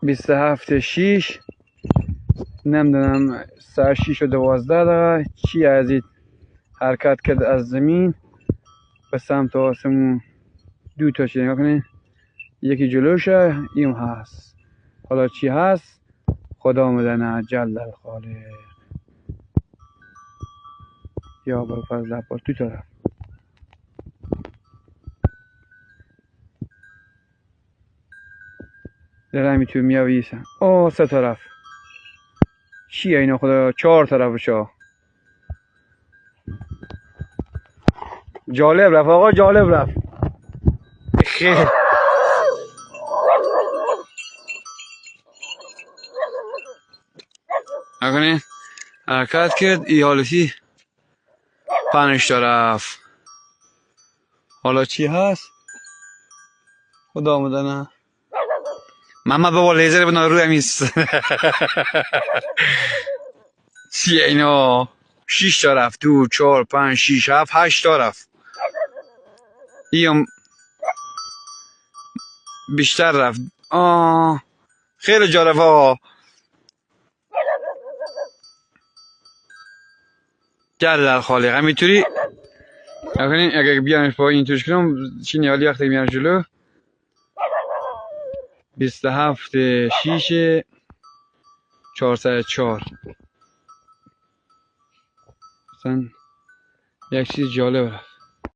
27/6 نمیدونم ساعت 6 و 12 دقیقه چی از این حرکت کرد از زمین به سمت آسمون. دو تا چی نگاه کنین، یکی جلوشه این هست. حالا چی هست خدا میدونه جل الخالق. یا با فضل عباس دو طرف دارم تو میاویسن. سه طرف چیه اینا خدا؟ 4 طرفشا. جالب رفت آقا، جالب رفت. خیر نکنین حرکت کرد ای حالتی 5 طرف. حالا چی هست خدا میدونه. محمد بابا لیزر بنا روی همیست. چیه اینا؟ 6 طرف، 2 4 5 6 7 8 طرف. این بیشتر رفت. خیلی جالب آقا. جل الخالق. همینطوری نکنین اگه بیانش با این توش کنم چی نیالی وقتی میان جلو. 27/6 404. مثلا یک چیز جالب رفت.